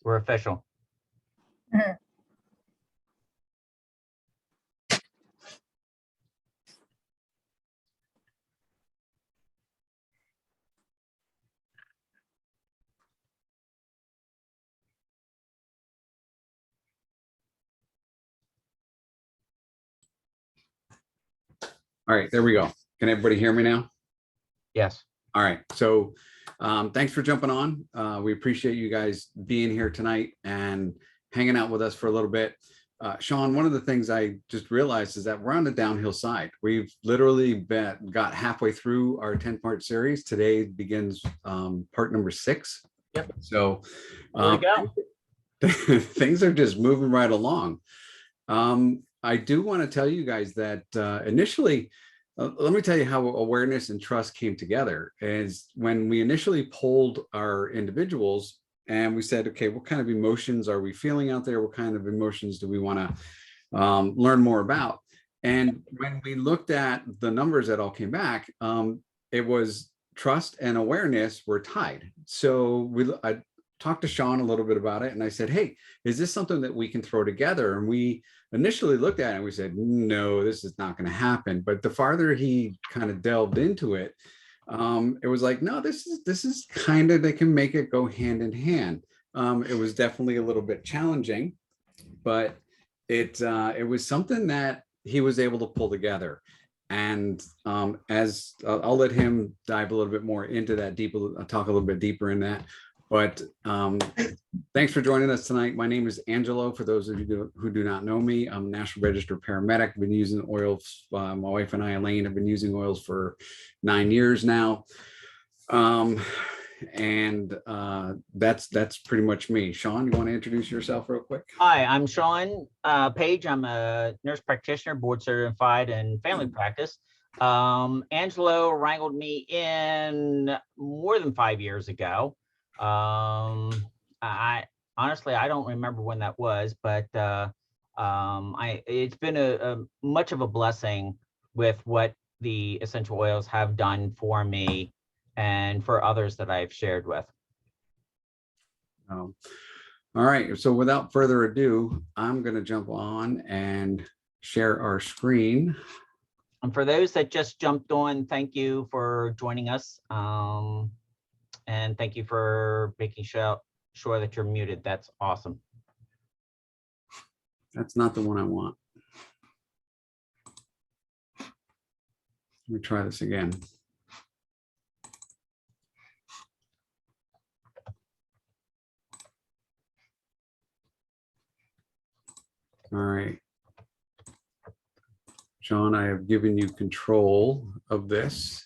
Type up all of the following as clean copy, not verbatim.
We're official. Mhm. All right, there we go. Can everybody hear me now? Yes. All right, so thanks for jumping on. We appreciate you guys being here tonight and hanging out with us for a little bit. Sean, one of the things I just realized is that we're on the downhill side. We've literally got halfway through our 10-part series. Today begins part number 6. Yep. So There we go. things are just moving right along. I do want to tell you guys that initially, let me tell you how awareness and trust came together. Is when we initially polled our individuals and we said, okay, what kind of emotions are we feeling out there? What kind of emotions do we want to learn more about? And when we looked at the numbers that all came back, it was trust and awareness were tied. So I talked to Sean a little bit about it and I said, hey, is this something that we can throw together? And we initially looked at it and we said, no, this is not going to happen. But the farther he kind of delved into it, it was like, no, this is kind of, they can make it go hand in hand. It was definitely a little bit challenging, but it was something that he was able to pull together. And as I'll let him dive a little bit more into that talk a little bit deeper in that. But thanks for joining us tonight. My name is Angelo. For those of you who do not know me, I'm a National Registered Paramedic. I've been using oils. My wife and I, Elaine, have been using oils for 9 years now. That's pretty much me. Sean, you want to introduce yourself real quick? Hi, I'm Sean Page. I'm a nurse practitioner, board certified in family practice. Angelo wrangled me in more than 5 years ago. I honestly, I don't remember when that was, but it's been a much of a blessing with what the essential oils have done for me and for others that I've shared with. All right, so without further ado, I'm going to jump on and share our screen. And for those that just jumped on, thank you for joining us. And thank you for making sure that you're muted. That's awesome. That's not the one I want. Let me try this again. All right. Sean, I have given you control of this.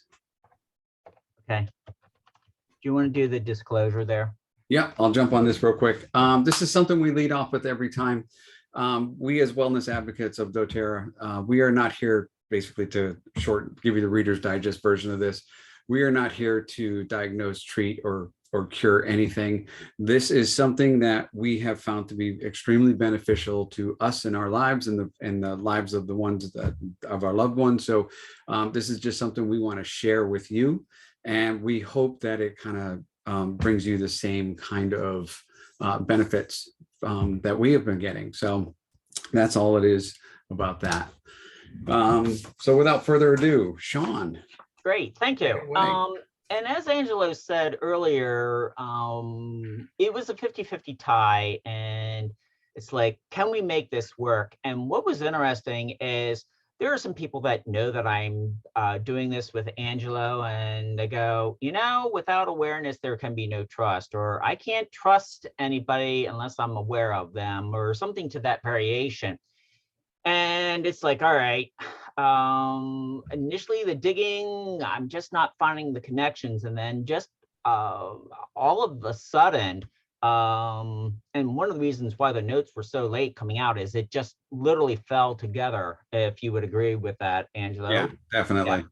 Okay. Do you want to do the disclosure there? Yeah, I'll jump on this real quick. This is something we lead off with every time. We as wellness advocates of doTERRA, we are not here basically to give you the Reader's Digest version of this. We are not here to diagnose, treat, or cure anything. This is something that we have found to be extremely beneficial to us in our lives and the lives of the ones of our loved ones. So this is just something we want to share with you, and we hope that it kind of brings you the same kind of benefits that we have been getting. So that's all it is about that. So without further ado, Sean. Great, thank you. And as Angelo said earlier, it was a 50-50 tie, and it's like, can we make this work? And what was interesting is there are some people that know that I'm doing this with Angelo, and they go, you know, without awareness, there can be no trust, or I can't trust anybody unless I'm aware of them, or something to that variation. And it's like, all right, initially the digging, I'm just not finding the connections. And then just all of a sudden, and one of the reasons why the notes were so late coming out is it just literally fell together, if you would agree with that, Angelo. Yeah, definitely.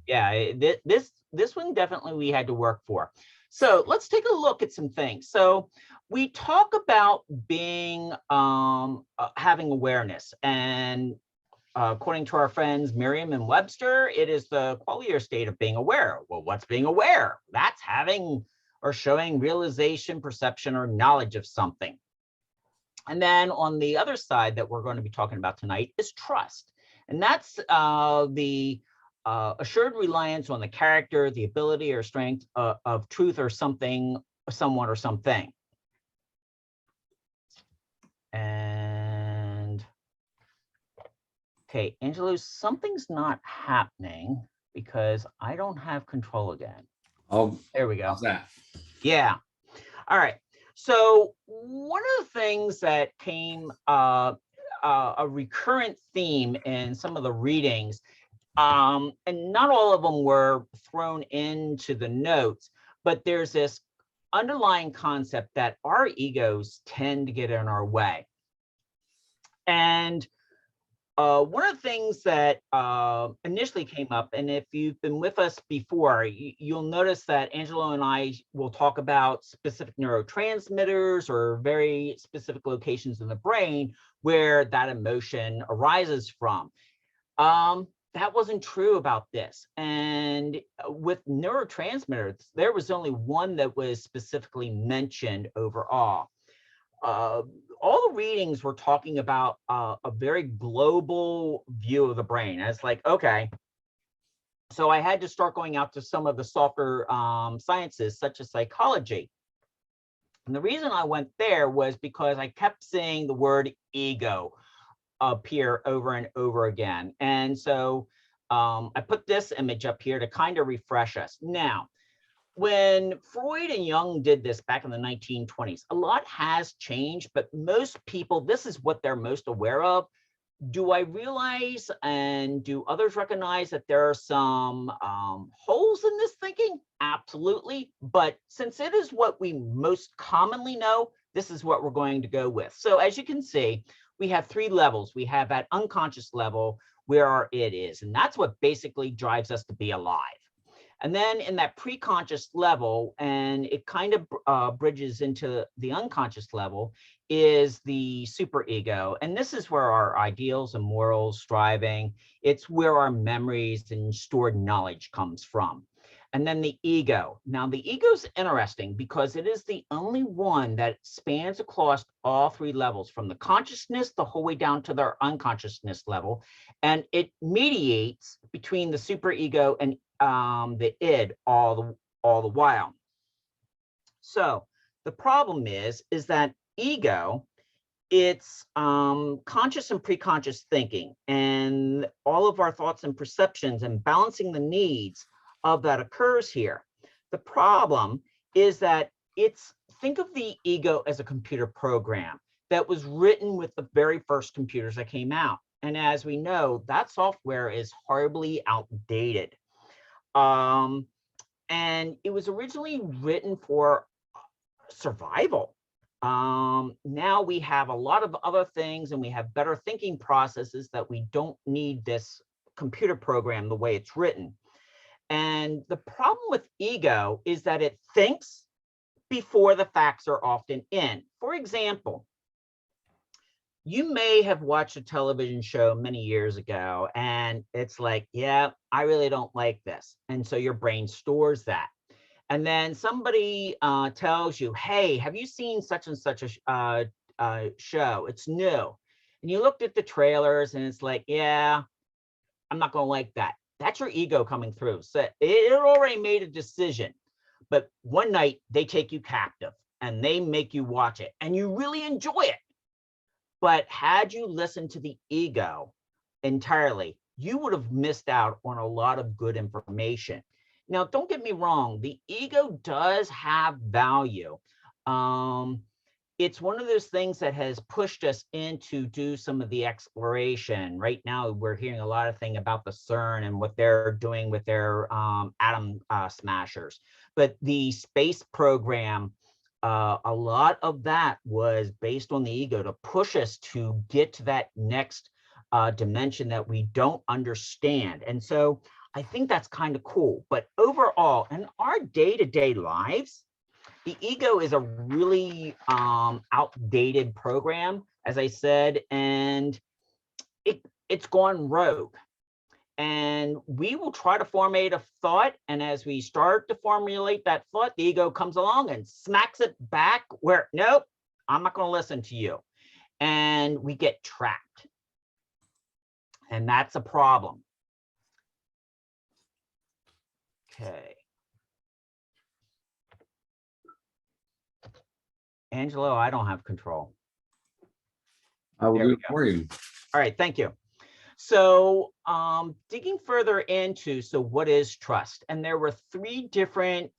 Yeah, this one definitely we had to work for. So let's take a look at some things. So we talk about being having awareness, and according to our friends Merriam and Webster, it is the quality or state of being aware. Well, what's being aware? That's having or showing realization, perception, or knowledge of something. And then on the other side that we're going to be talking about tonight is trust. And that's the assured reliance on the character, the ability or strength of truth or something, someone or something. And okay, Angelo, something's not happening because I don't have control again. Oh, there we go. how's that? Yeah. All right. So one of the things that came a recurrent theme in some of the readings, and not all of them were thrown into the notes, but there's this underlying concept that our egos tend to get in our way. And one of the things that initially came up, and if you've been with us before, you'll notice that Angelo and I will talk about specific neurotransmitters or very specific locations in the brain where that emotion arises from. That wasn't true about this. And with neurotransmitters, there was only one that was specifically mentioned overall. All the readings were talking about a very global view of the brain. And it's like, okay, so I had to start going out to some of the softer sciences, such as psychology. And the reason I went there was because I kept seeing the word ego appear over and over again. And so I put this image up here to kind of refresh us. Now, when Freud and Jung did this back in the 1920s, a lot has changed, but most people, this is what they're most aware of. Do I realize and do others recognize that there are some holes in this thinking? Absolutely. But since it is what we most commonly know, this is what we're going to go with. So as you can see, we have three levels. We have that unconscious level where our id is, and that's what basically drives us to be alive. And then in that preconscious level, and it kind of bridges into the unconscious level, is the superego. And this is where our ideals and morals, striving, it's where our memories and stored knowledge comes from. And then the ego. Now, the ego is interesting because it is the only one that spans across all three levels, from the consciousness the whole way down to their unconsciousness level. And it mediates between the superego and the id all the while. So the problem is that ego, it's conscious and preconscious thinking, and all of our thoughts and perceptions and balancing the needs of that occurs here. The problem is that think of the ego as a computer program that was written with the very first computers that came out. And as we know, that software is horribly outdated. And it was originally written for survival. Now we have a lot of other things, and we have better thinking processes that we don't need this computer program the way it's written. And the problem with ego is that it thinks before the facts are often in. For example, you may have watched a television show many years ago, and it's like, yeah, I really don't like this. And so your brain stores that. And then somebody tells you, hey, have you seen such and such a show? It's new. And you looked at the trailers, and it's like, yeah, I'm not going to like that. That's your ego coming through. So it already made a decision. But one night they take you captive and they make you watch it, and you really enjoy it. But had you listened to the ego entirely, you would have missed out on a lot of good information. Now, don't get me wrong, the ego does have value. It's one of those things that has pushed us into do some of the exploration. Right now, we're hearing a lot of things about the CERN and what they're doing with their atom smashers. But the space program, a lot of that was based on the ego to push us to get to that next dimension that we don't understand. And so I think that's kind of cool. But overall, in our day-to-day lives, the ego is a really outdated program, as I said, and it's gone rogue. And we will try to formulate a thought. And as we start to formulate that thought, the ego comes along and smacks it back where, nope, I'm not going to listen to you. And we get trapped. And that's a problem. Okay. Angelo, I don't have control. I will do it for you. All right, thank you. So digging further into, so what is trust? And there were 3 different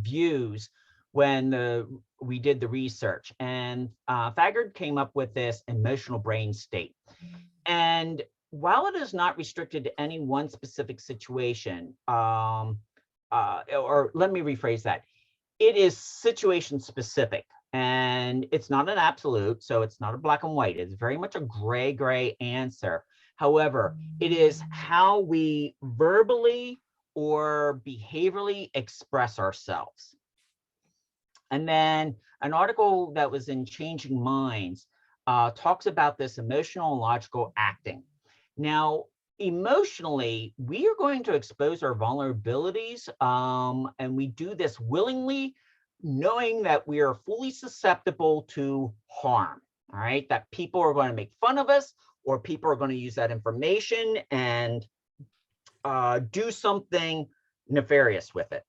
views when we did the research. And Thagard came up with this emotional brain state. And while it is not restricted to any one specific situation, or let me rephrase that, it is situation specific. And it's not an absolute, so it's not a black and white. It's very much a gray answer. However, it is how we verbally or behaviorally express ourselves. And then an article that was in Changing Minds talks about this emotional and logical acting. Now, emotionally, we are going to expose our vulnerabilities, and we do this willingly, knowing that we are fully susceptible to harm, all right? That people are going to make fun of us, or people are going to use that information and do something nefarious with it.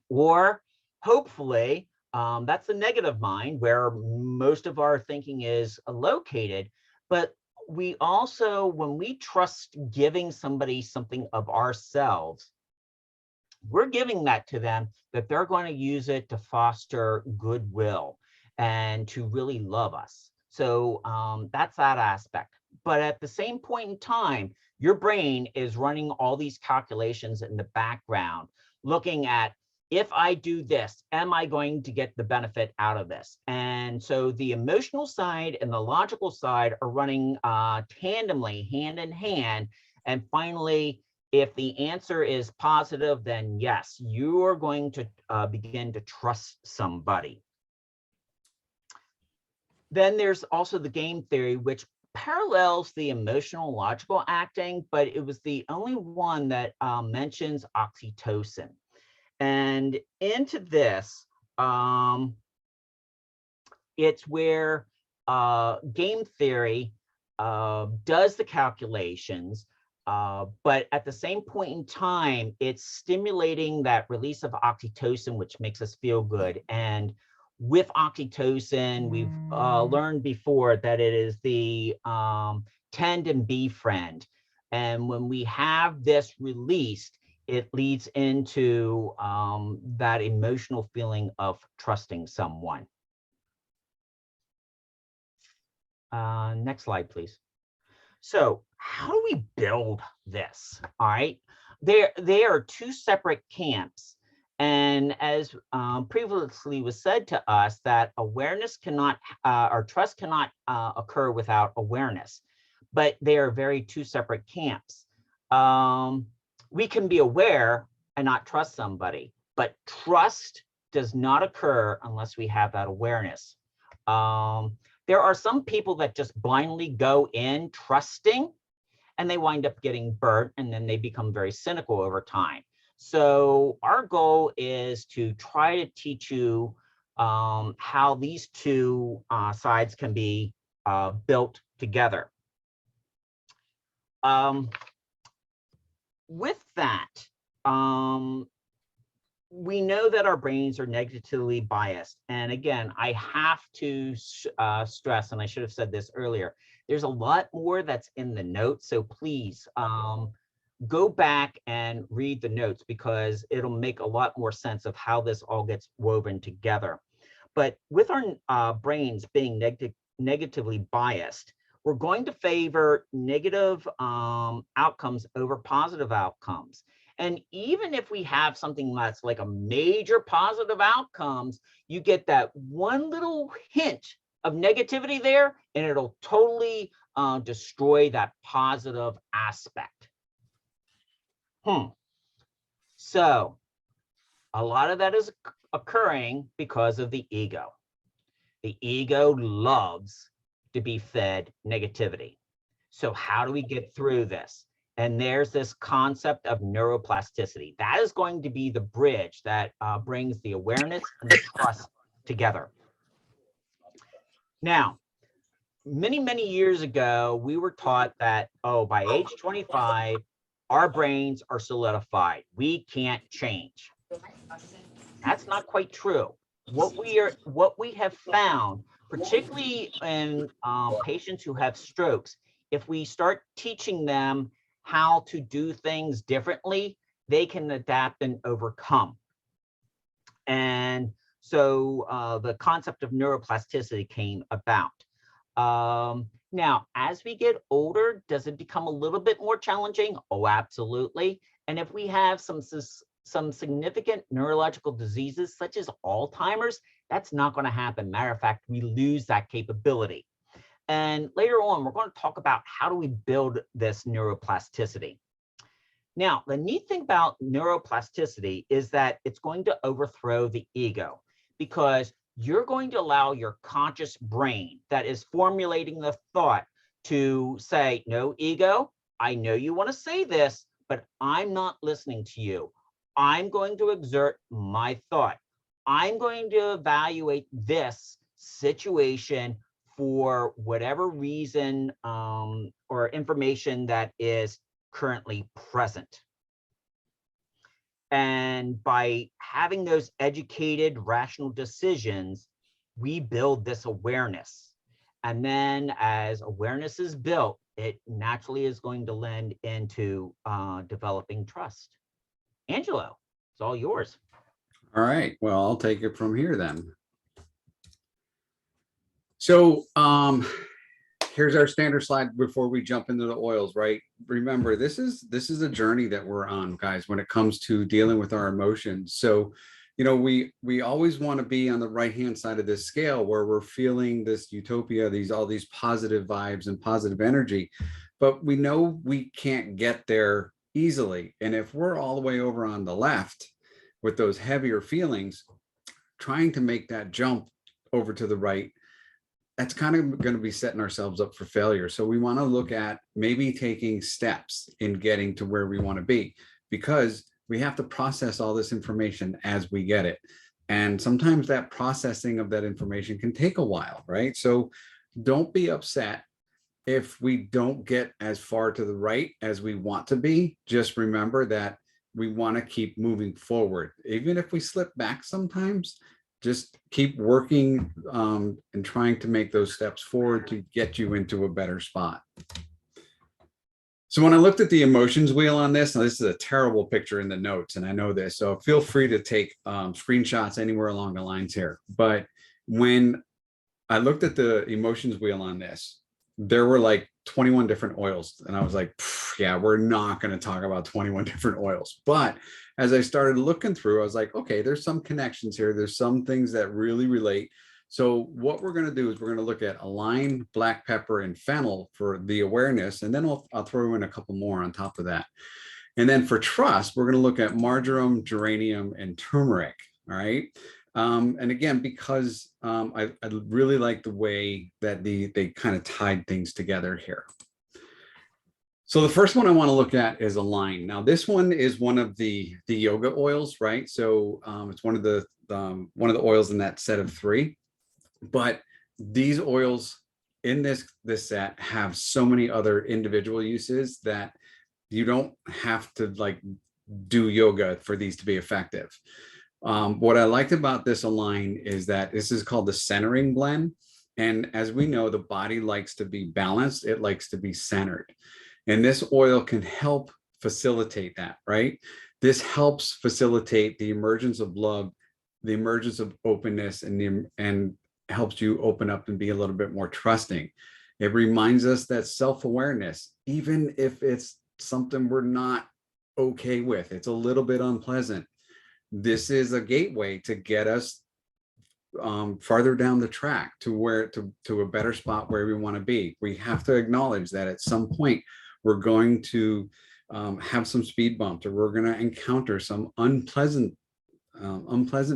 Or hopefully, that's the negative mind where most of our thinking is located. But we also, when we trust giving somebody something of ourselves, we're giving that to them, that they're going to use it to foster goodwill and to really love us. So that's that aspect. But at the same point in time, your brain is running all these calculations in the background, looking at, if I do this, am I going to get the benefit out of this? And so the emotional side and the logical side are running tandemly, hand in hand. And finally, if the answer is positive, then yes, you are going to begin to trust somebody. Then there's also the game theory, which parallels the emotional logical acting, but it was the only one that mentions oxytocin. And into this, it's where game theory does the calculations, but at the same point in time, it's stimulating that release of oxytocin, which makes us feel good. And with oxytocin, we've learned before that it is the tend and befriend. And when we have this released, it leads into that emotional feeling of trusting someone. Next slide, please. So how do we build this? All right, they are 2 separate camps. And as previously was said to us, that awareness cannot, or trust cannot occur without awareness, but they are 2 separate camps. We can be aware and not trust somebody, but trust does not occur unless we have that awareness. There are some people that just blindly go in trusting, and they wind up getting burnt, and then they become very cynical over time. So our goal is to try to teach you how these 2 sides can be built together. With that, we know that our brains are negatively biased. And again, I have to stress, and I should have said this earlier, there's a lot more that's in the notes. So please go back and read the notes, because it'll make a lot more sense of how this all gets woven together. But with our brains being negatively biased, we're going to favor negative outcomes over positive outcomes. And even if we have something that's like a major positive outcomes, you get that one little hint of negativity there, and it'll totally destroy that positive aspect. So a lot of that is occurring because of the ego. The ego loves to be fed negativity. So how do we get through this? And there's this concept of neuroplasticity. That is going to be the bridge that brings the awareness and the trust together. Now, many years ago, we were taught that, oh, by age 25, our brains are solidified. We can't change. That's not quite true. What we have found, particularly in patients who have strokes, if we start teaching them how to do things differently, they can adapt and overcome. And so the concept of neuroplasticity came about. Now, as we get older, does it become a little bit more challenging? Oh, absolutely. And if we have some significant neurological diseases such as Alzheimer's, that's not going to happen. Matter of fact, we lose that capability. And later on, we're going to talk about how do we build this neuroplasticity. Now, the neat thing about neuroplasticity is that it's going to overthrow the ego, because you're going to allow your conscious brain that is formulating the thought to say, no, ego, I know you want to say this, but I'm not listening to you. I'm going to exert my thought. I'm going to evaluate this situation for whatever reason or information that is currently present. And by having those educated, rational decisions, we build this awareness. And then as awareness is built, it naturally is going to lend into developing trust. Angelo, it's all yours. All right, well, I'll take it from here then. So here's our standard slide before we jump into the oils, right? Remember, this is a journey that we're on, guys, when it comes to dealing with our emotions. So, you know, we always want to be on the right-hand side of this scale where we're feeling this utopia, all these positive vibes and positive energy, but we know we can't get there easily. And if we're all the way over on the left with those heavier feelings, trying to make that jump over to the right, that's kind of going to be setting ourselves up for failure. So we want to look at maybe taking steps in getting to where we want to be, because we have to process all this information as we get it. And sometimes that processing of that information can take a while, right? So don't be upset if we don't get as far to the right as we want to be. Just remember that we want to keep moving forward. Even if we slip back sometimes, just keep working and trying to make those steps forward to get you into a better spot. So when I looked at the emotions wheel on this, now this is a terrible picture in the notes, and I know this, so feel free to take screenshots anywhere along the lines here. But when I looked at the emotions wheel on this, there were like 21 different oils. And I was like, yeah, we're not going to talk about 21 different oils. But as I started looking through, I was like, okay, there's some connections here. There's some things that really relate. So what we're going to do is we're going to look at align, black pepper, and fennel for the awareness. And then I'll throw in a couple more on top of that. And then for trust, we're going to look at marjoram, geranium, and turmeric. All right. And again, because I really like the way that they kind of tied things together here. So the first one I want to look at is align. Now, this one is one of the yoga oils, right? So it's one of the oils in that set of 3. But these oils in this set have so many other individual uses that you don't have to like do yoga for these to be effective. What I liked about this align is that this is called the centering blend. And as we know, the body likes to be balanced. It likes to be centered. And this oil can help facilitate that, right? This helps facilitate the emergence of love, the emergence of openness, and helps you open up and be a little bit more trusting. It reminds us that self-awareness, even if it's something we're not okay with, it's a little bit unpleasant, this is a gateway to get us farther down the track to a better spot where we want to be. We have to acknowledge that at some point we're going to have some speed bumps, or we're going to encounter some unpleasant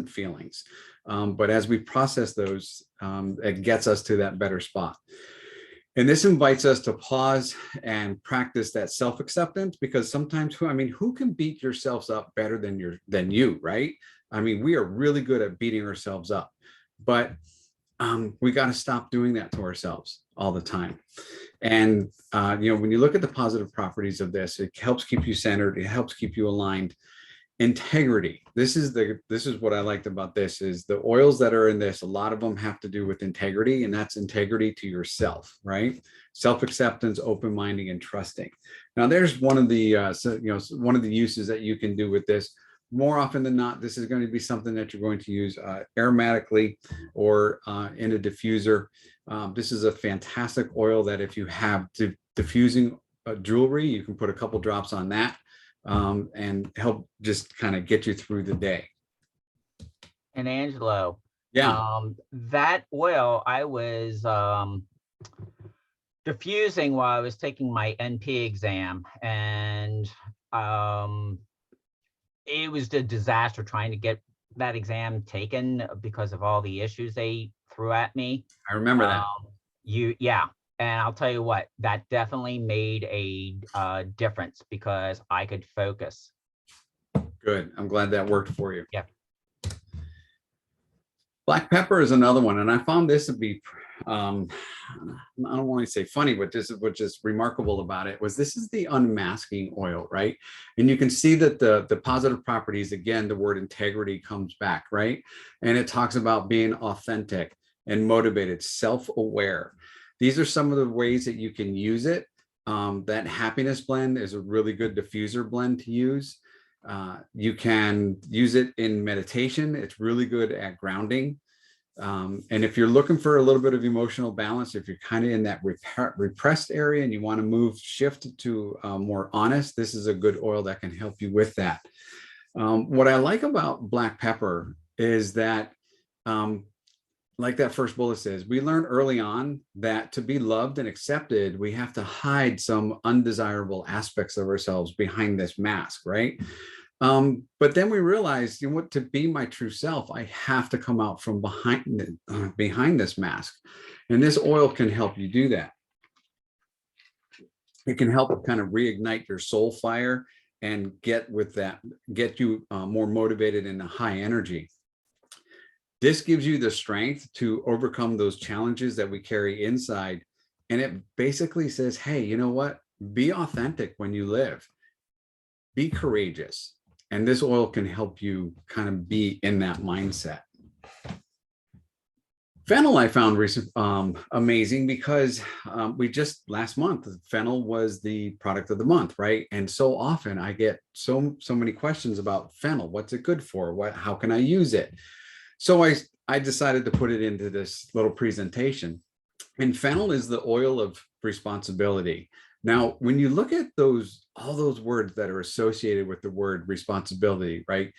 feelings. But as we process those, it gets us to that better spot. And this invites us to pause and practice that self-acceptance, because sometimes, I mean, who can beat yourselves up better than you, right? I mean, we are really good at beating ourselves up, but we got to stop doing that to ourselves all the time. And when you look at the positive properties of this, it helps keep you centered. It helps keep you aligned. Integrity. This is what I liked about this, is the oils that are in this, a lot of them have to do with integrity, and that's integrity to yourself, right? Self-acceptance, open-minding, and trusting. Now, there's one of the one of the uses that you can do with this. More often than not, this is going to be something that you're going to use aromatically or in a diffuser. This is a fantastic oil that if you have diffusing jewelry, you can put a couple drops on that and help just kind of get you through the day. And Angelo, Yeah, that oil I was diffusing while I was taking my NP exam, and it was a disaster trying to get that exam taken because of all the issues they threw at me. I remember that. Yeah. And I'll tell you what, that definitely made a difference because I could focus. Good. I'm glad that worked for you. Yeah. Black pepper is another one. And I found this to be, I don't want to say funny, but this is what's just remarkable about it was this is the unmasking oil, right? And you can see that the positive properties, again, the word integrity comes back, right? And it talks about being authentic and motivated, self-aware. These are some of the ways that you can use it. That happiness blend is a really good diffuser blend to use. You can use it in meditation. It's really good at grounding. And if you're looking for a little bit of emotional balance, if you're kind of in that repressed area and you want to shift to more honest, this is a good oil that can help you with that. What I like about black pepper is that like that first bullet says, we learn early on that to be loved and accepted, we have to hide some undesirable aspects of ourselves behind this mask, right? But then we realize, to be my true self, I have to come out from behind this mask. And this oil can help you do that. It can help kind of reignite your soul fire and get you more motivated and a high energy. This gives you the strength to overcome those challenges that we carry inside. And it basically says, hey, you know what? Be authentic when you live. Be courageous. And this oil can help you kind of be in that mindset. Fennel I found amazing because we just last month, fennel was the product of the month, right? And so often I get so many questions about fennel. What's it good for? How can I use it? So I decided to put it into this little presentation. And fennel is the oil of responsibility. Now, when you look at all those words that are associated with the word responsibility, right?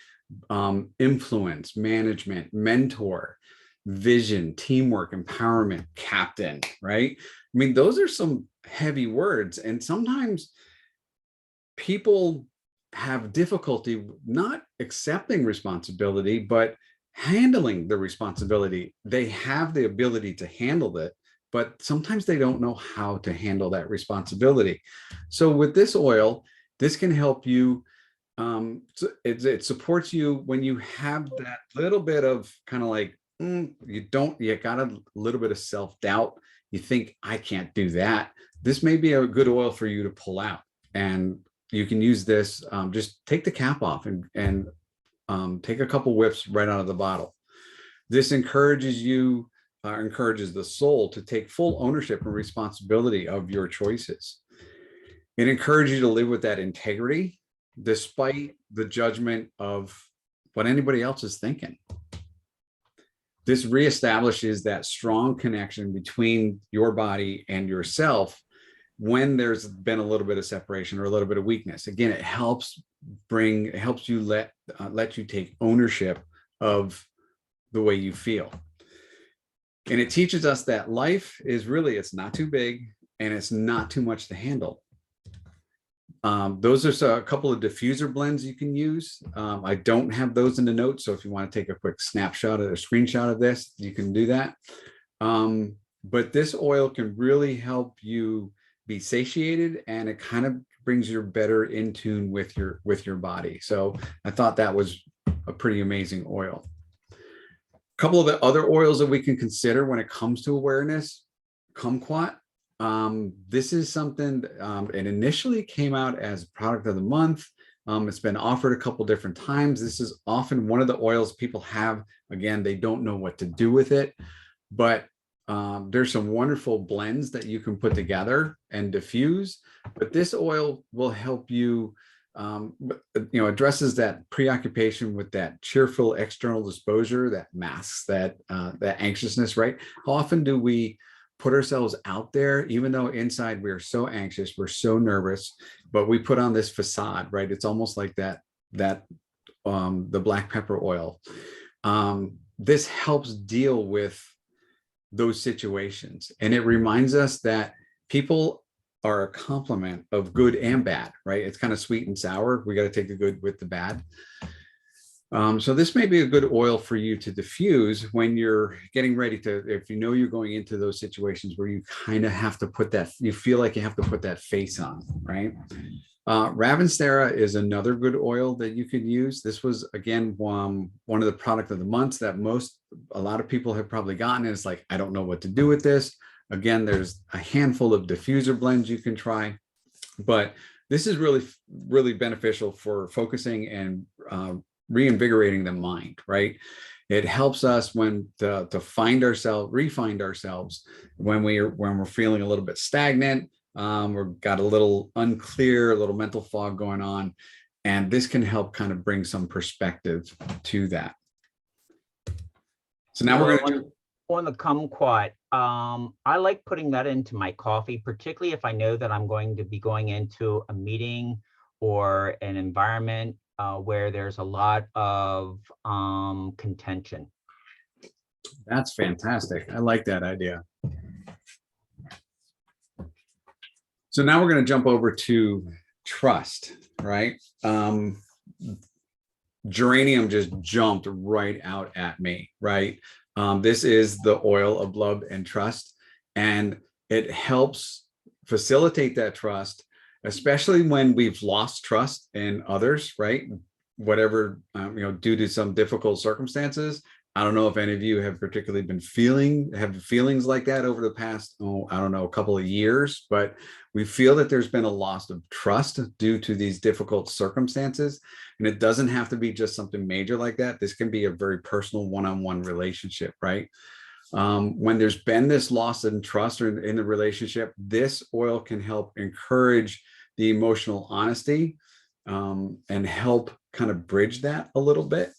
Influence, management, mentor, vision, teamwork, empowerment, captain, right? I mean, those are some heavy words. And sometimes people have difficulty not accepting responsibility, but handling the responsibility. They have the ability to handle it, but sometimes they don't know how to handle that responsibility. So with this oil, this can help you. It supports you when you have that little bit of kind of like, you got a little bit of self-doubt. You think, I can't do that. This may be a good oil for you to pull out. And you can use this, just take the cap off and take a couple whiffs right out of the bottle. This encourages the soul to take full ownership and responsibility of your choices. It encourages you to live with that integrity, despite the judgment of what anybody else is thinking. This reestablishes that strong connection between your body and yourself when there's been a little bit of separation or a little bit of weakness. Again, it helps you let you take ownership of the way you feel. And it teaches us that life is really, it's not too big and it's not too much to handle. Those are a couple of diffuser blends you can use. I don't have those in the notes, so if you want to take a quick snapshot or a screenshot of this, you can do that. but this oil can really help you be satiated, and it kind of brings you better in tune with your body. So I thought that was a pretty amazing oil. A couple of the other oils that we can consider when it comes to awareness, kumquat. This is something, it initially came out as product of the month. It's been offered a couple different times. This is often one of the oils people have. Again, they don't know what to do with it, but there's some wonderful blends that you can put together and diffuse. But this oil will help you, addresses that preoccupation with that cheerful external disclosure that masks that that anxiousness, right? How often do we put ourselves out there, even though inside we are so anxious, we're so nervous, but we put on this facade, right? It's almost like that the black pepper oil. This helps deal with those situations, and it reminds us that people are a complement of good and bad, right? It's kind of sweet and sour. We got to take the good with the bad. So this may be a good oil for you to diffuse when you're getting ready to, if you know you're going into those situations where you kind of have to put that, you feel like you have to put that face on, right? Ravinsara is another good oil that you could use. This was, again, one of the product of the months that a lot of people have probably gotten. And it's like, I don't know what to do with this. Again, there's a handful of diffuser blends you can try, but this is really, really beneficial for focusing and reinvigorating the mind, right? It helps us when to find ourselves, refine ourselves when we're feeling a little bit stagnant, we've got a little unclear, a little mental fog going on, and this can help kind of bring some perspective to that. So now we're going to on the kumquat. I like putting that into my coffee, particularly if I know that I'm going to be going into a meeting or an environment where there's a lot of contention. That's fantastic. I like that idea. So now we're going to jump over to trust, right? Geranium just jumped right out at me, right? This is the oil of love and trust, and it helps facilitate that trust, especially when we've lost trust in others, right? Whatever, due to some difficult circumstances. I don't know if any of you have particularly been have feelings like that over the past, I don't know, a couple of years, but we feel that there's been a loss of trust due to these difficult circumstances. And it doesn't have to be just something major like that. This can be a very personal one-on-one relationship, right? When there's been this loss in trust or in the relationship, this oil can help encourage the emotional honesty and help kind of bridge that a little bit.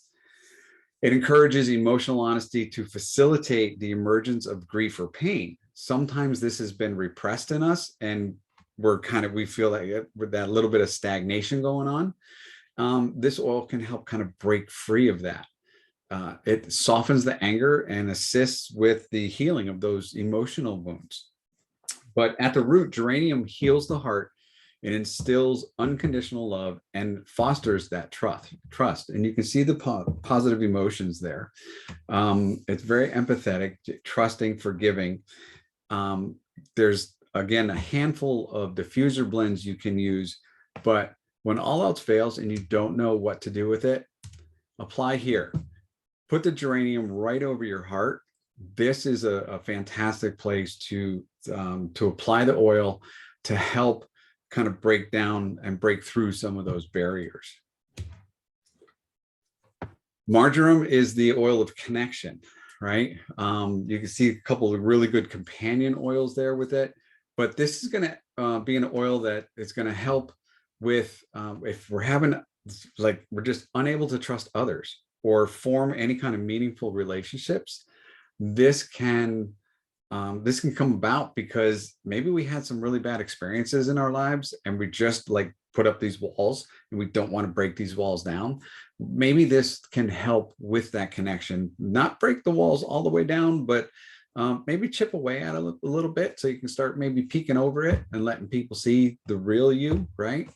It encourages emotional honesty to facilitate the emergence of grief or pain. Sometimes this has been repressed in us, and we feel like with that little bit of stagnation going on. This oil can help kind of break free of that. It softens the anger and assists with the healing of those emotional wounds. But at the root, geranium heals the heart. It instills unconditional love and fosters that trust. And you can see the positive emotions there. It's very empathetic, trusting, forgiving. There's, again, a handful of diffuser blends you can use, but when all else fails and you don't know what to do with it, apply here. Put the geranium right over your heart. This is a fantastic place to apply the oil to help kind of break down and break through some of those barriers. Marjoram is the oil of connection, right? You can see a couple of really good companion oils there with it, but this is going to be an oil that is going to help with if we're having, like, we're just unable to trust others or form any kind of meaningful relationships. This can come about because maybe we had some really bad experiences in our lives and we just put up these walls and we don't want to break these walls down. Maybe this can help with that connection, not break the walls all the way down, but maybe chip away at it a little bit so you can start maybe peeking over it and letting people see the real you, right?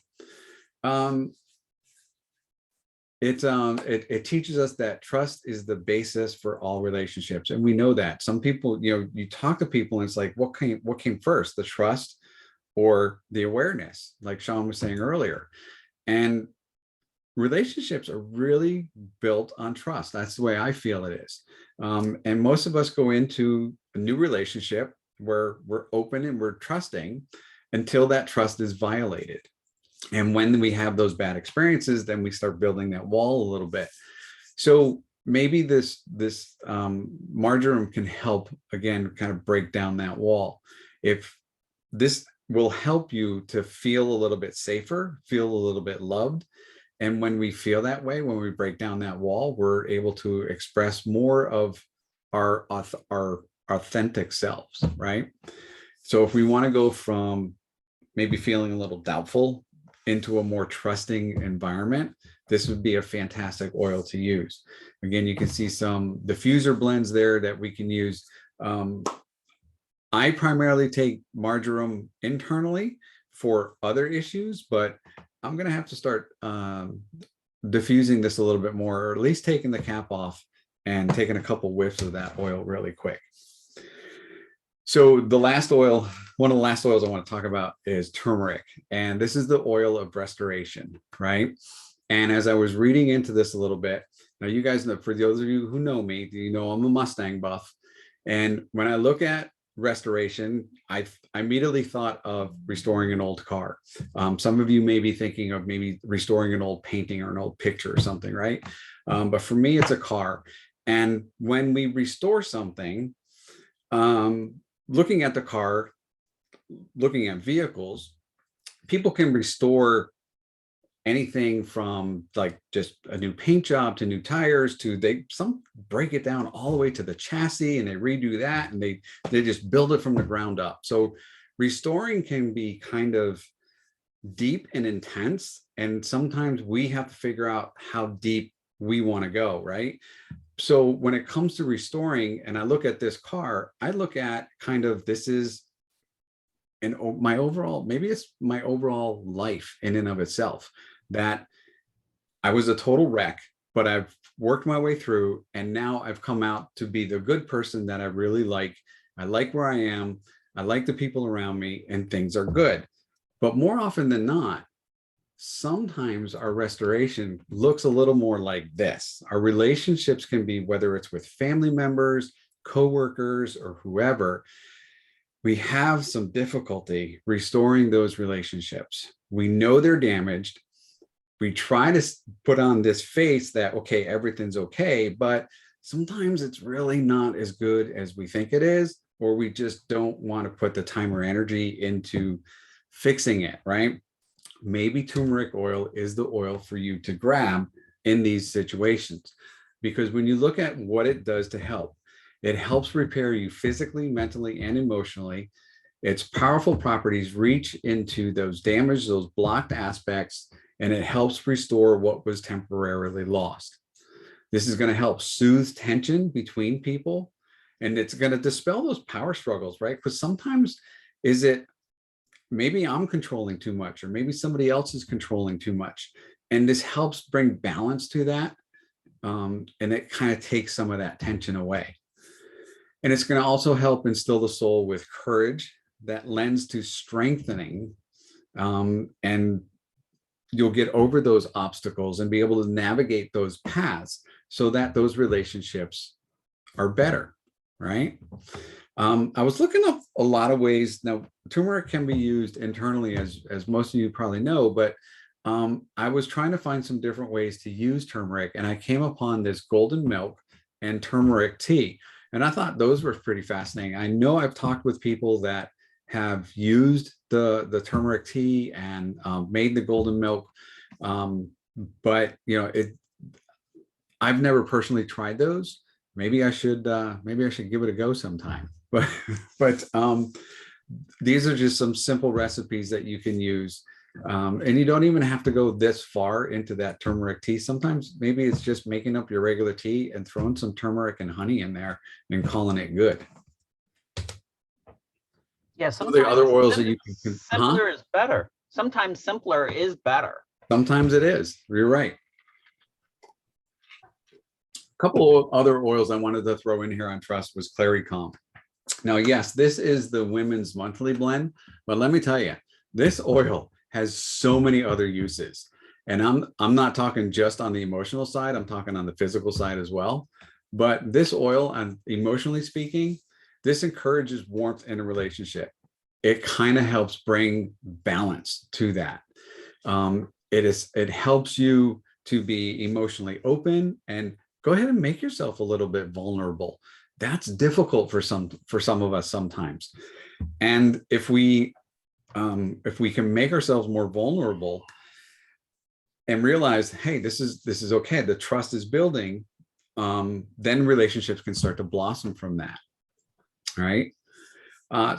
It teaches us that trust is the basis for all relationships, and we know that. Some people, you talk to people and it's like, what came first, the trust or the awareness, like Sean was saying earlier. And relationships are really built on trust. That's the way I feel it is. And most of us go into a new relationship where we're open and we're trusting until that trust is violated. And when we have those bad experiences, then we start building that wall a little bit. So maybe this marjoram can help, again, kind of break down that wall. If this will help you to feel a little bit safer, feel a little bit loved. And when we feel that way, when we break down that wall, we're able to express more of our authentic selves, right? So if we want to go from maybe feeling a little doubtful into a more trusting environment, this would be a fantastic oil to use. Again, you can see some diffuser blends there that we can use. I primarily take marjoram internally for other issues, but I'm going to have to start diffusing this a little bit more, or at least taking the cap off and taking a couple whiffs of that oil really quick. So the last oil, one of the last oils I want to talk about is turmeric. And this is the oil of restoration, right? And as I was reading into this a little bit, now you guys know, for those of you who know me, you know I'm a Mustang buff. And when I look at restoration, I immediately thought of restoring an old car. Some of you may be thinking of maybe restoring an old painting or an old picture or something, right? But for me, it's a car. And when we restore something, looking at the car, looking at vehicles, people can restore anything from like just a new paint job to new tires to some break it down all the way to the chassis and they redo that and they just build it from the ground up. So restoring can be kind of deep and intense, and sometimes we have to figure out how deep we want to go, right? So when it comes to restoring, and I look at this car, I look at kind of, this is my overall, maybe it's my overall life in and of itself, that I was a total wreck, but I've worked my way through, and now I've come out to be the good person that I really like. I like where I am. I like the people around me, and things are good. But more often than not, sometimes our restoration looks a little more like this. Our relationships can be, whether it's with family members, coworkers, or whoever, we have some difficulty restoring those relationships. We know they're damaged. We try to put on this face that, okay, everything's okay, but sometimes it's really not as good as we think it is, or we just don't want to put the time or energy into fixing it, right? Maybe turmeric oil is the oil for you to grab in these situations, because when you look at what it does to help, it helps repair you physically, mentally, and emotionally. Its powerful properties reach into those damaged, those blocked aspects, and it helps restore what was temporarily lost. This is going to help soothe tension between people, and it's going to dispel those power struggles, right? Because sometimes maybe I'm controlling too much, or maybe somebody else is controlling too much. And this helps bring balance to that. And it kind of takes some of that tension away. And it's going to also help instill the soul with courage that lends to strengthening. And you'll get over those obstacles and be able to navigate those paths so that those relationships are better, right? I was looking up a lot of ways. Now, turmeric can be used internally, as most of you probably know, but I was trying to find some different ways to use turmeric, and I came upon this golden milk and turmeric tea. And I thought those were pretty fascinating. I know I've talked with people that have used the turmeric tea and made the golden milk, but I've never personally tried those. Maybe I should give it a go sometime. But these are just some simple recipes that you can use. And you don't even have to go this far into that turmeric tea. Sometimes maybe it's just making up your regular tea and throwing some turmeric and honey in there and calling it good. Yeah, some of the other oils that you can, simpler is better. Sometimes simpler is better. Sometimes it is. You're right. couple of other oils I wanted to throw in here on trust was Clary Calm. Now, yes, this is the women's monthly blend, but let me tell you, this oil has so many other uses. And I'm not talking just on the emotional side, I'm talking on the physical side as well. But this oil, on emotionally speaking, this encourages warmth in a relationship. It kind of helps bring balance to that. It helps you to be emotionally open and go ahead and make yourself a little bit vulnerable. That's difficult for some of us sometimes. And if we can make ourselves more vulnerable and realize, hey, this is okay, the trust is building, then relationships can start to blossom from that. All right.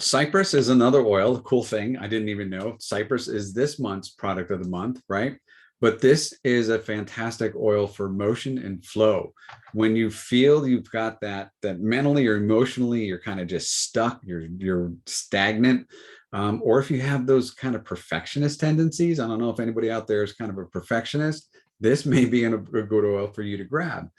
Cypress is another oil. A cool thing, I didn't even know Cypress is this month's product of the month, right? But this is a fantastic oil for motion and flow. When you feel you've got that mentally or emotionally, you're kind of just stuck, you're stagnant, or if you have those kind of perfectionist tendencies, I don't know if anybody out there is kind of a perfectionist, this may be a good oil for you to grab.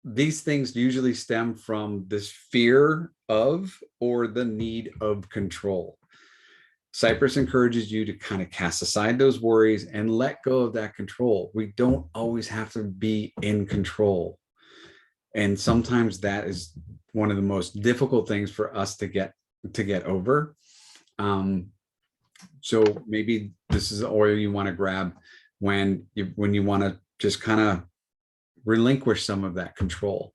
These things usually stem from this fear of or the need of control. Cypress encourages you to kind of cast aside those worries and let go of that control. We don't always have to be in control. And sometimes that is one of the most difficult things for us to get over. So maybe this is the oil you want to grab when you want to just kind of relinquish some of that control.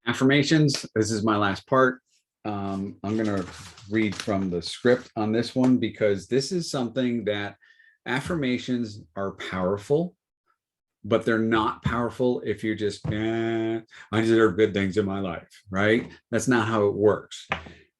Affirmations, this is my last part. I'm going to read from the script on this one because this is something that affirmations are powerful, but they're not powerful if you're just, I deserve good things in my life, right? That's not how it works.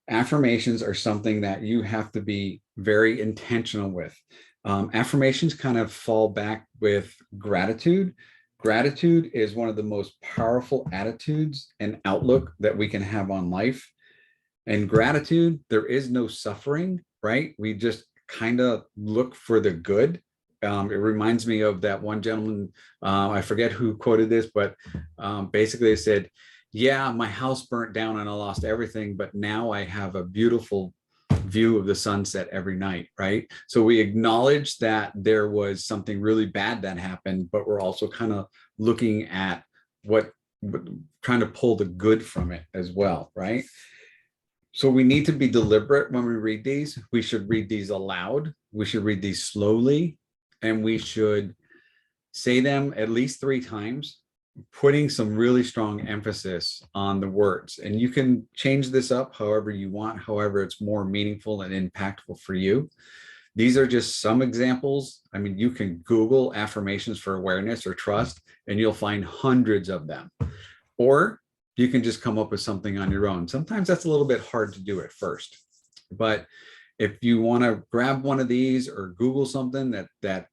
Affirmations are something that you have to be very intentional with. Affirmations kind of fall back with gratitude. Gratitude is one of the most powerful attitudes and outlook that we can have on life. And gratitude, there is no suffering, right? We just kind of look for the good. It reminds me of that one gentleman, I forget who quoted this, but basically they said, yeah, my house burnt down and I lost everything, but now I have a beautiful view of the sunset every night, right? So we acknowledge that there was something really bad that happened, but we're also kind of looking at trying to pull the good from it as well, right? So we need to be deliberate when we read these. We should read these aloud. We should read these slowly, and we should say them at least 3 times, putting some really strong emphasis on the words. And you can change this up however you want, however it's more meaningful and impactful for you. These are just some examples. I mean, you can Google affirmations for awareness or trust, and you'll find hundreds of them. Or you can just come up with something on your own. Sometimes that's a little bit hard to do at first. But if you want to grab one of these or Google something that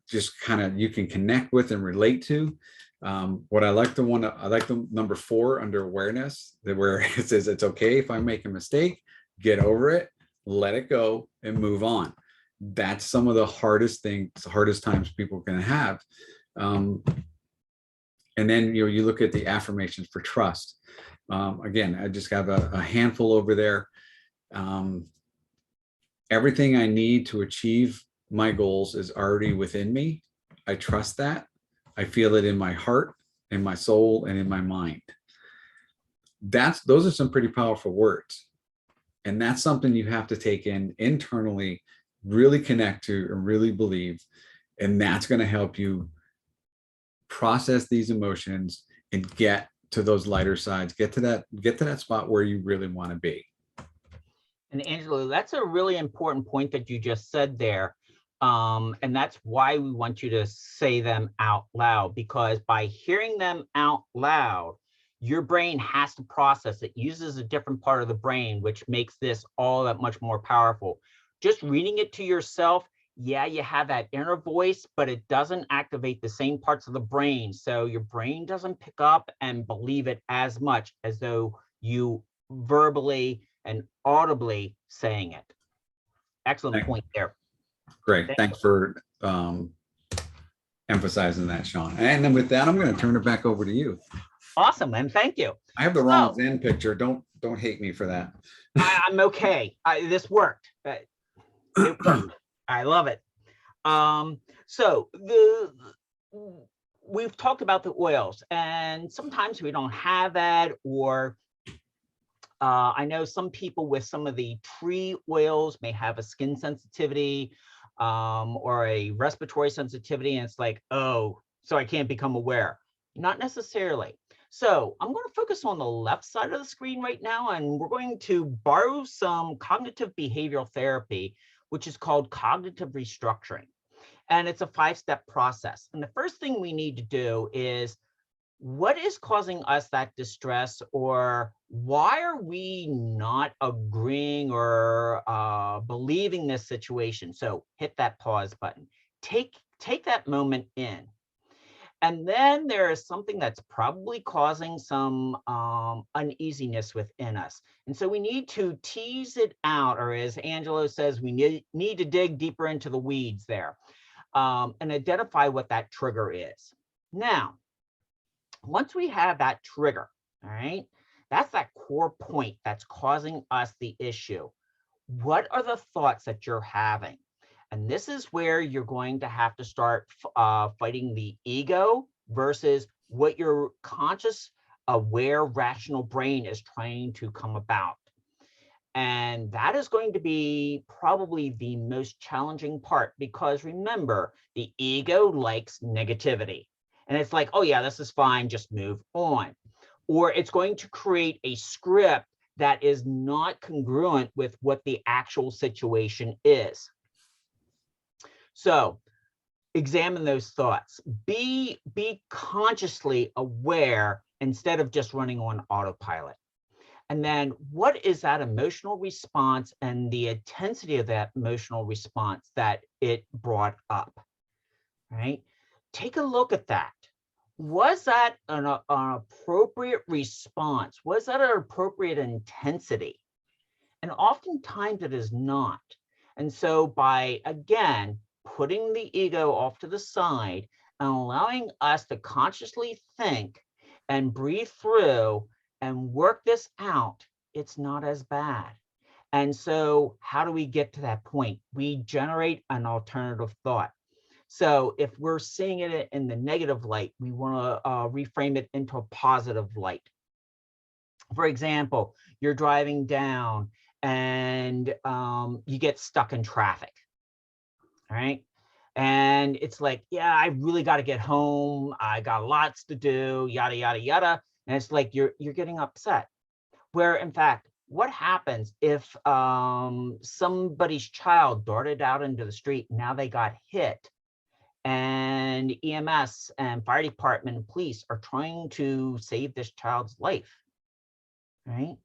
just kind of you can connect with and relate to, I like the number 4 under awareness, where it says it's okay if I make a mistake, get over it, let it go, and move on. That's some of the hardest times people can have. And then you look at the affirmations for trust. Again, I just have a handful over there. Everything I need to achieve my goals is already within me. I trust that. I feel it in my heart, in my soul, and in my mind. Those are some pretty powerful words. And that's something you have to take in internally, really connect to, and really believe. And that's going to help you process these emotions and get to those lighter sides, get to that spot where you really want to be. And Angela, that's a really important point that you just said there. And that's why we want you to say them out loud, because by hearing them out loud, your brain has to process it, uses a different part of the brain, which makes this all that much more powerful. Just reading it to yourself, yeah, you have that inner voice, but it doesn't activate the same parts of the brain. So your brain doesn't pick up and believe it as much as though you verbally and audibly saying it. Excellent point there. Great. Thanks for emphasizing that, Sean. And then with that, I'm going to turn it back over to you. Awesome, and thank you. I have the wrong Zen picture. Don't hate me for that. I'm okay. This worked. It worked. I love it. So we've talked about the oils, and sometimes we don't have that, or I know some people with some of the tree oils may have a skin sensitivity or a respiratory sensitivity, and it's like, oh, so I can't become aware. Not necessarily. So I'm going to focus on the left side of the screen right now, and we're going to borrow some cognitive behavioral therapy, which is called cognitive restructuring. And it's a 5-step process. And the first thing we need to do is, what is causing us that distress, or why are we not agreeing or believing this situation? So hit that pause button. Take that moment in. And then there is something that's probably causing some uneasiness within us. And so we need to tease it out, or as Angelo says, we need to dig deeper into the weeds there and identify what that trigger is. Now, once we have that trigger, all right, that's that core point that's causing us the issue. What are the thoughts that you're having? And this is where you're going to have to start fighting the ego versus what your conscious, aware, rational brain is trying to come about. And that is going to be probably the most challenging part, because remember, the ego likes negativity. And it's like, oh yeah, this is fine, just move on. Or it's going to create a script that is not congruent with what the actual situation is. So examine those thoughts. Be consciously aware instead of just running on autopilot. And then what is that emotional response and the intensity of that emotional response that it brought up, right? Take a look at that. Was that an appropriate response? Was that an appropriate intensity? And oftentimes it is not. And so by, again, putting the ego off to the side and allowing us to consciously think and breathe through and work this out, it's not as bad. And so how do we get to that point? We generate an alternative thought. So if we're seeing it in the negative light, we want to reframe it into a positive light. For example, you're driving down and you get stuck in traffic, all right? And it's like, yeah, I really got to get home. I got lots to do, yada, yada, yada. And it's like you're getting upset. Where in fact, what happens if somebody's child darted out into the street, now they got hit, and EMS and fire department and police are trying to save this child's life, right?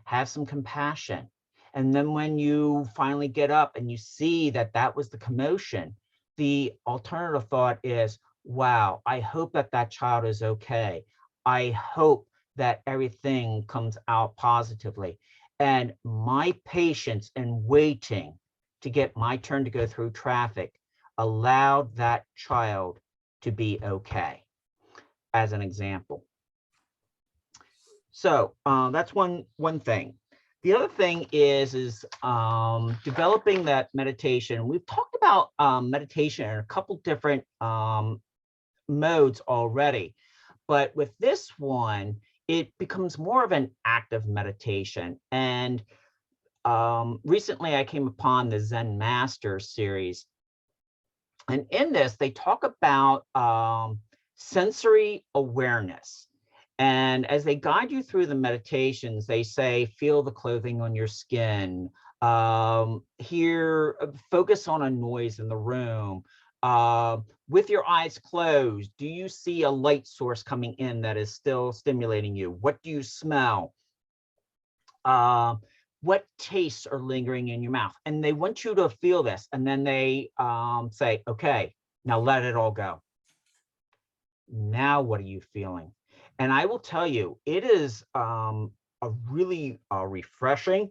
Have some compassion. And then when you finally get up and you see that that was the commotion, the alternative thought is, wow, I hope that that child is okay. I hope that everything comes out positively. And my patience and waiting to get my turn to go through traffic allowed that child to be okay, as an example. So that's one thing. The other thing is developing that meditation. We've talked about meditation in a couple different modes already, but with this one, it becomes more of an active meditation. And recently I came upon the Zen Master series. And in this, they talk about sensory awareness. And as they guide you through the meditations, they say, feel the clothing on your skin, focus on a noise in the room. With your eyes closed, do you see a light source coming in that is still stimulating you? What do you smell? What tastes are lingering in your mouth? And they want you to feel this. And then they say, okay, now let it all go. Now, what are you feeling? And I will tell you, it is a really refreshing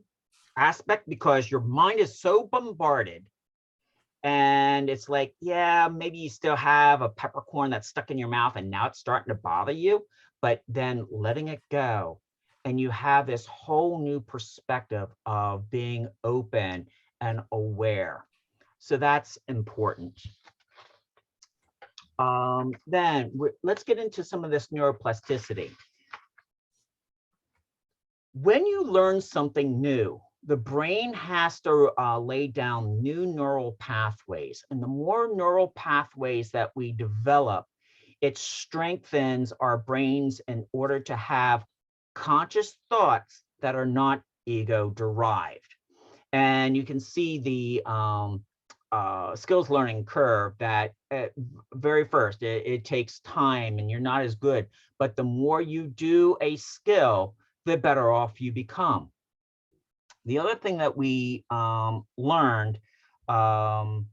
aspect, because your mind is so bombarded And it's like, yeah, maybe you still have a peppercorn that's stuck in your mouth and now it's starting to bother you, but then letting it go. And you have this whole new perspective of being open and aware. So that's important. Then let's get into some of this neuroplasticity. When you learn something new, the brain has to lay down new neural pathways. And the more neural pathways that we develop, it strengthens our brains in order to have conscious thoughts that are not ego derived. And you can see the skills learning curve that very first, it takes time and you're not as good. But the more you do a skill, the better off you become. The other thing that we learned with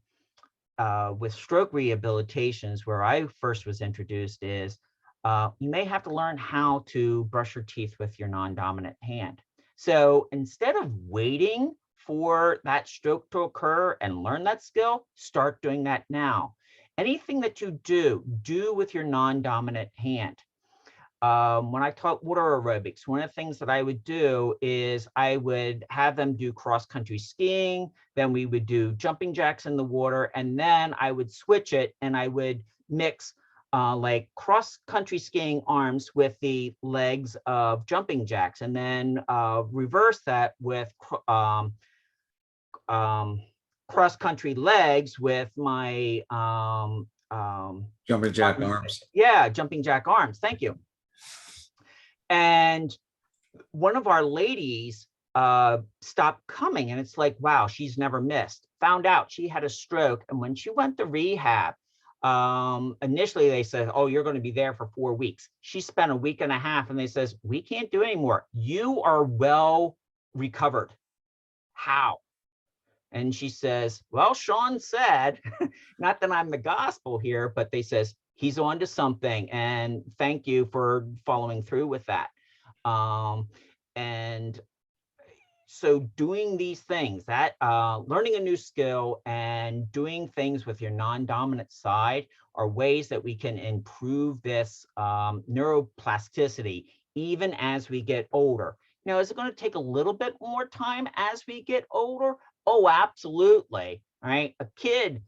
stroke rehabilitations, where I first was introduced, is you may have to learn how to brush your teeth with your non-dominant hand. So instead of waiting for that stroke to occur and learn that skill, start doing that now. Anything that you do with your non-dominant hand. When I taught water aerobics, one of the things that I would do is I would have them do cross-country skiing, then we would do jumping jacks in the water, and then I would switch it and I would mix like cross-country skiing arms with the legs of jumping jacks, and then reverse that with cross-country legs with my jumping jack arms. Yeah, jumping jack arms. Thank you. And one of our ladies stopped coming, and it's like, wow, she's never missed. Found out she had a stroke, and when she went to rehab, initially they said, oh, you're going to be there for 4 weeks. She spent a week and a half, and they says, we can't do anymore. You are well recovered. How? And she says, well, Sean said, not that I'm the gospel here, but they says, he's on to something. And thank you for following through with that. And so doing these things, that learning a new skill and doing things with your non-dominant side are ways that we can improve this neuroplasticity even as we get older. Now, is it going to take a little bit more time as we get older? Oh, absolutely. All right. A kid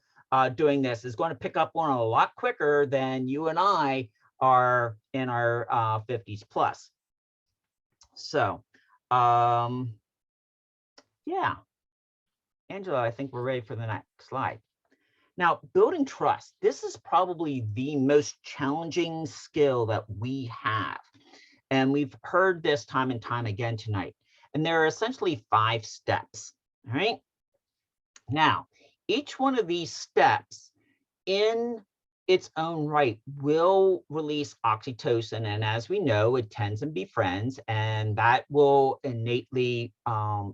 doing this is going to pick up on it a lot quicker than you and I are in our 50s plus. So, yeah. Angela, I think we're ready for the next slide. Now, building trust. This is probably the most challenging skill that we have. And we've heard this time and time again tonight. And there are essentially 5 steps. All right. Now, each one of these steps in its own right will release oxytocin. And as we know, it tends and befriends, and that will innately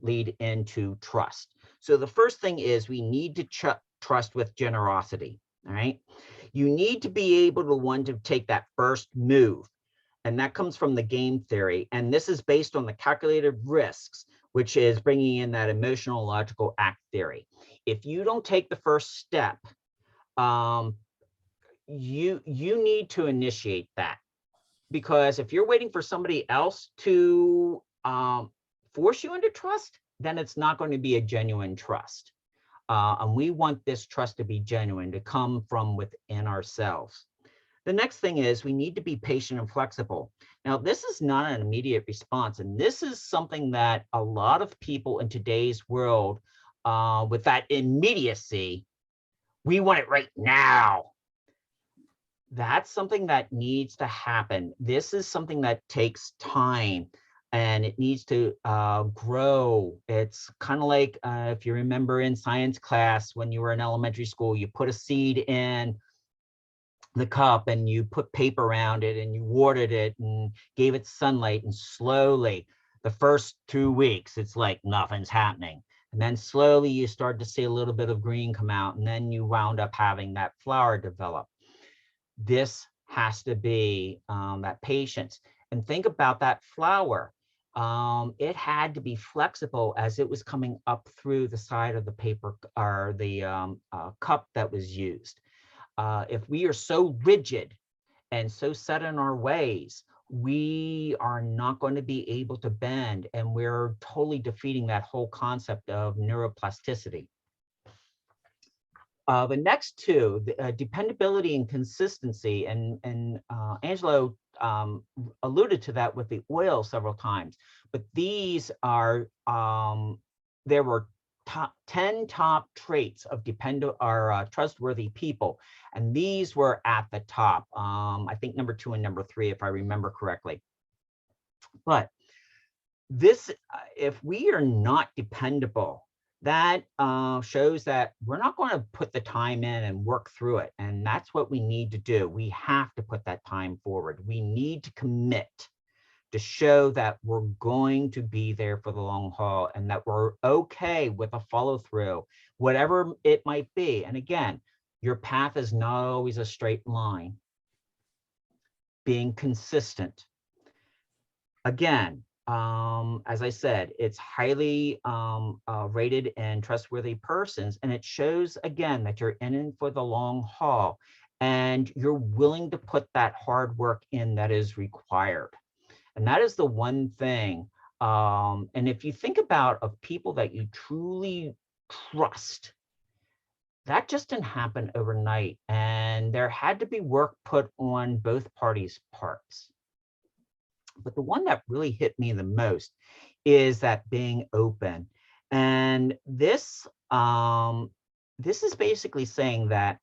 lead into trust. So the first thing is we need to trust with generosity. All right. You need to be able to want to take that first move. And that comes from the game theory. And this is based on the calculated risks, which is bringing in that emotional logical act theory. If you don't take the first step, you need to initiate that, because if you're waiting for somebody else to force you into trust, then it's not going to be a genuine trust. And we want this trust to be genuine, to come from within ourselves. The next thing is we need to be patient and flexible. Now, this is not an immediate response, and this is something that a lot of people in today's world, with that immediacy, we want it right now. That's something that needs to happen. This is something that takes time, and it needs to grow. It's kind of like if you remember in science class when you were in elementary school, you put a seed in the cup and you put paper around it and you watered it and gave it sunlight, and slowly the first 2 weeks it's like nothing's happening, and then slowly you start to see a little bit of green come out, and then you wound up having that flower develop. This has to be that patience. And think about that flower. it had to be flexible as it was coming up through the side of the paper or the cup that was used. If we are so rigid and so set in our ways, we are not going to be able to bend, and we're totally defeating that whole concept of neuroplasticity. The next two, dependability and consistency, and Angelo alluded to that with the oil several times, but these are, there were 10 top traits of trustworthy people, and these were at the top. I think number 2 and number 3, if I remember correctly. But this, if we are not dependable, that shows that we're not going to put the time in and work through it. And that's what we need to do. We have to put that time forward. We need to commit to show that we're going to be there for the long haul and that we're okay with a follow through, whatever it might be. And again, your path is not always a straight line. Being consistent. Again, as I said, it's highly rated and trustworthy persons, and it shows again that you're in it for the long haul and you're willing to put that hard work in that is required. And that is the one thing. And if you think about of people that you truly trust, that just didn't happen overnight, and there had to be work put on both parties' parts. But the one that really hit me the most is that being open. And this is basically saying that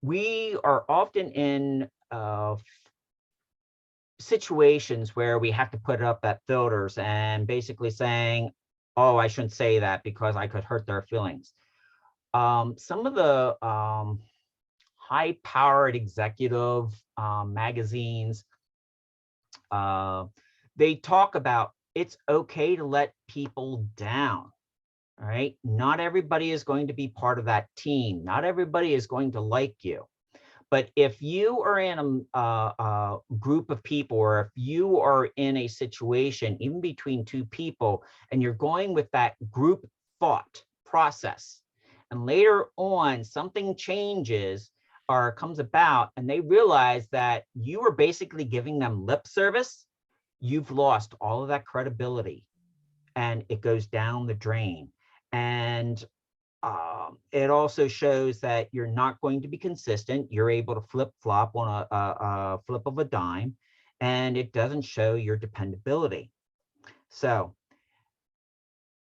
we are often in situations where we have to put up that filters and basically saying, oh, I shouldn't say that because I could hurt their feelings. Some of the high-powered executive magazines, they talk about it's okay to let people down. All right. Not everybody is going to be part of that team. Not everybody is going to like you. But if you are in a group of people, or if you are in a situation, even between two people, and you're going with that group thought process, and later on something changes or comes about, and they realize that you were basically giving them lip service, you've lost all of that credibility, and it goes down the drain. And it also shows that you're not going to be consistent. You're able to flip-flop on a flip of a dime, and it doesn't show your dependability. So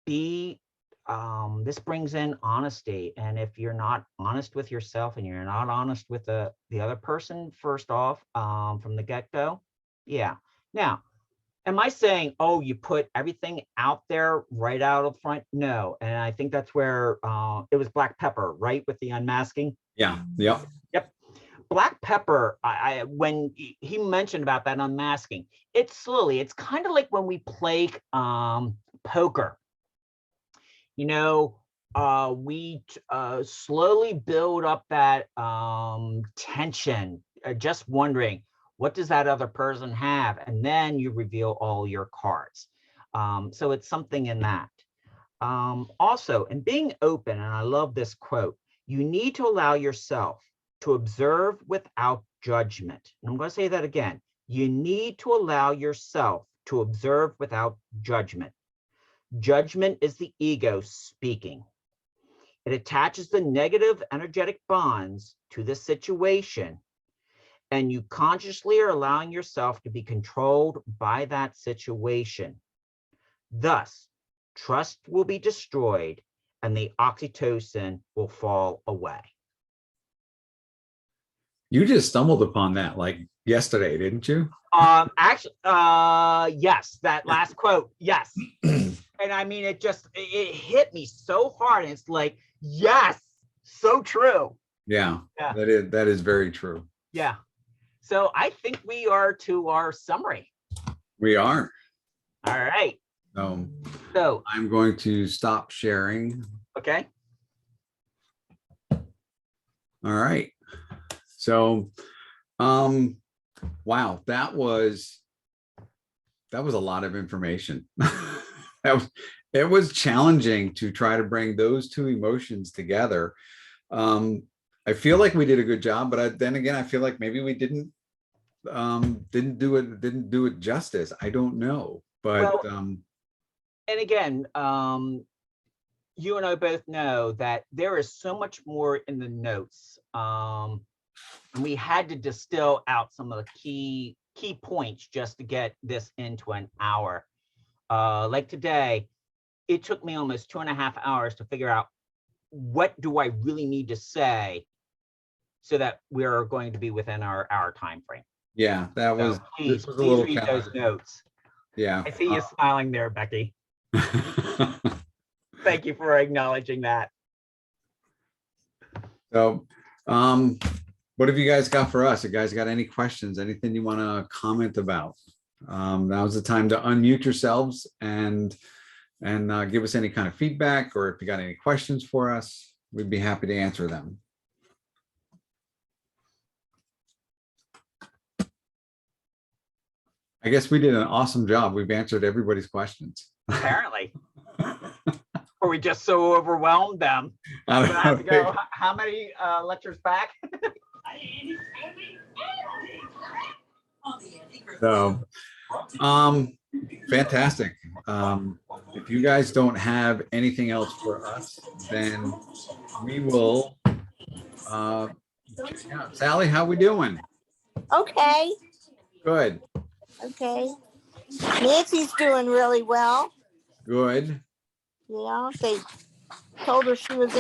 this brings in honesty. And if you're not honest with yourself and you're not honest with the other person, first off, from the get-go, yeah. Now, am I saying, oh, you put everything out there right out of front? No. And I think that's where it was Black Pepper, right? With the unmasking. Yeah. Yep. Yep. Black Pepper, when he mentioned about that unmasking, it's kind of like when we play poker. You know, we slowly build up that tension, just wondering, what does that other person have? And then you reveal all your cards. So it's something in that. Also, in being open, and I love this quote, you need to allow yourself to observe without judgment. And I'm going to say that again. You need to allow yourself to observe without judgment. Judgment is the ego speaking. It attaches the negative energetic bonds to the situation, and you consciously are allowing yourself to be controlled by that situation. Thus, trust will be destroyed and the oxytocin will fall away. You just stumbled upon that like yesterday, didn't you? Actually, yes, that last quote, yes. And I mean, it hit me so hard. And it's like, yes, so true. Yeah, that is very true. Yeah. So I think we are to our summary. We are. All right. So I'm going to stop sharing. Okay. All right. So, wow, that was was a lot of information. It was challenging to try to bring those two emotions together. I feel like we did a good job, but then again, I feel like maybe we didn't do it justice. I don't know, but Well, and again, you and I both know that there is so much more in the notes. And we had to distill out some of the key points just to get this into an hour. Like today, it took me almost 2.5 hours to figure out what do I really need to say so that we're going to be within our time frame. yeah, So this please, was a little read those challenging. notes. Yeah. I see you smiling there, Becky. Thank you for acknowledging that. So, what have you guys got for us? You guys got any questions? Anything you want to comment about? Now's the time to unmute yourselves and give us any kind of feedback, or if you got any questions for us, we'd be happy to answer them. I guess we did an awesome job. We've answered everybody's questions. Apparently. Or we just so overwhelmed them. I We're don't gonna have to know. go how many lectures back? So, fantastic. If you guys don't have anything else for us, then we will check out. Sally, how we doing? Okay, Good. okay. Nancy's doing really well. Good. Yeah, they told her she was